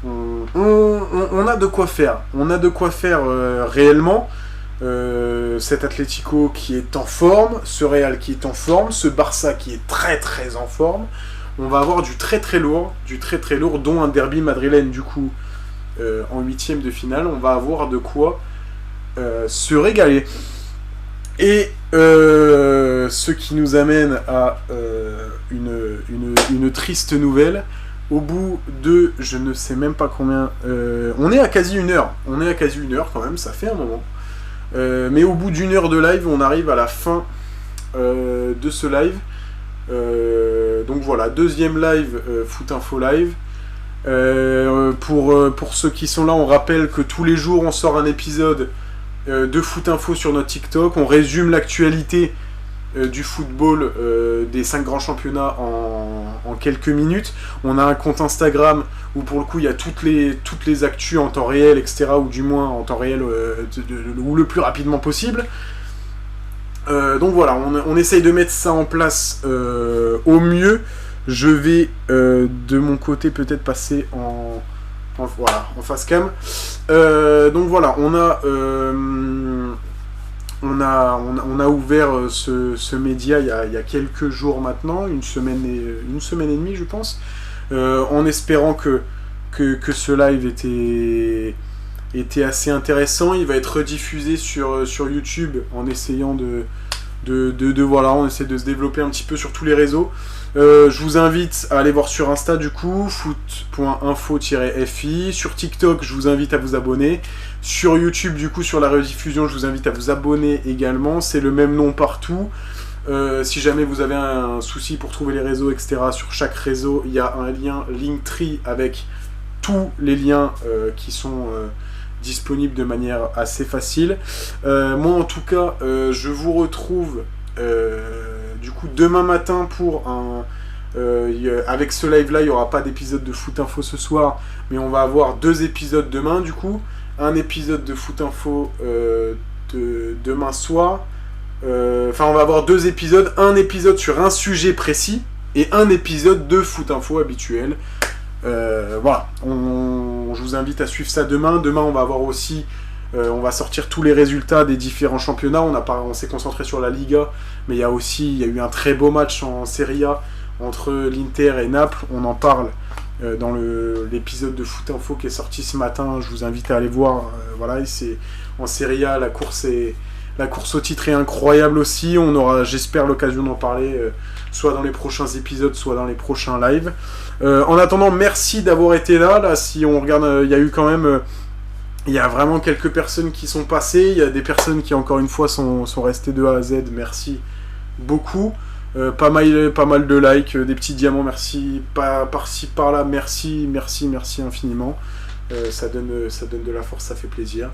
On a de quoi faire. On a de quoi faire réellement. Cet Atlético qui est en forme, ce Real qui est en forme, ce Barça qui est très très en forme. On va avoir du très très lourd, dont un derby madrilène du coup en 8e de finale. On va avoir de quoi se régaler. Et ce qui nous amène à une triste nouvelle. Au bout de, je ne sais même pas combien, on est à quasi 1 heure. On est à quasi 1 heure quand même, ça fait un moment. Mais au bout d'1 heure de live, on arrive à la fin de ce live. Donc voilà, 2e live, Foot Info Live. Pour ceux qui sont là, on rappelle que tous les jours on sort un épisode de Foot Info sur notre TikTok. On résume l'actualité du football des 5 grands championnats en quelques minutes. On a un compte Instagram où pour le coup il y a toutes les actus en temps réel, etc. Ou du moins en temps réel ou le plus rapidement possible. Donc voilà, on essaye de mettre ça en place au mieux. Je vais de mon côté peut-être passer en face cam. Donc voilà, on a ouvert ce média il y a quelques jours maintenant, une semaine et demie je pense, en espérant que ce live était assez intéressant. Il va être rediffusé sur YouTube en essayant on essaie de se développer un petit peu sur tous les réseaux. Je vous invite à aller voir sur Insta du coup, foot.info-fi. Sur TikTok, je vous invite à vous abonner. Sur YouTube, du coup, sur la rediffusion, je vous invite à vous abonner également. C'est le même nom partout. Si jamais vous avez un souci pour trouver les réseaux, etc., sur chaque réseau, il y a un lien Linktree avec tous les liens qui sont disponibles de manière assez facile. Moi, en tout cas, je vous retrouve du coup demain matin pour avec ce live là il n'y aura pas d'épisode de Foot Info ce soir, mais on va avoir 2 épisodes demain du coup, un épisode de Foot Info demain soir, on va avoir 2 épisodes, un épisode sur un sujet précis et un épisode de Foot Info habituel. Voilà, je vous invite à suivre ça demain. Demain on va avoir aussi on va sortir tous les résultats des différents championnats. On s'est concentré sur la Liga, mais il y a eu un très beau match en Serie A entre l'Inter et Naples. On en parle dans l'épisode de Foot Info qui est sorti ce matin. Je vous invite à aller voir. Voilà, c'est en Serie A, la course au titre est incroyable aussi. On aura, j'espère, l'occasion d'en parler soit dans les prochains épisodes, soit dans les prochains lives. En attendant, merci d'avoir été là. Là, si on regarde, il y a eu quand même... il y a vraiment quelques personnes qui sont passées, il y a des personnes qui encore une fois sont restées de A à Z, merci beaucoup. Pas mal de likes, des petits diamants, merci, par-ci par-là, merci infiniment. Ça donne de la force, ça fait plaisir.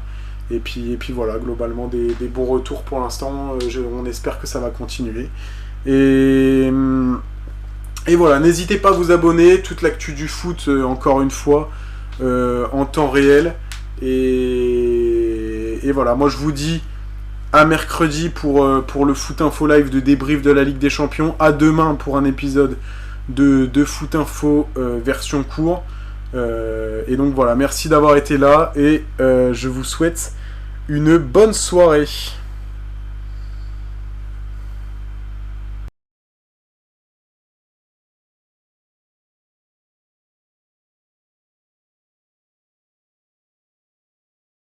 Et puis voilà, globalement des bons retours pour l'instant, on espère que ça va continuer. Et voilà, n'hésitez pas à vous abonner, toute l'actu du foot, encore une fois, en temps réel. Et voilà, moi je vous dis à mercredi pour le Foot Info Live de débrief de la Ligue des Champions, à demain pour un épisode de Foot Info version court. Et donc voilà, merci d'avoir été là et je vous souhaite une bonne soirée.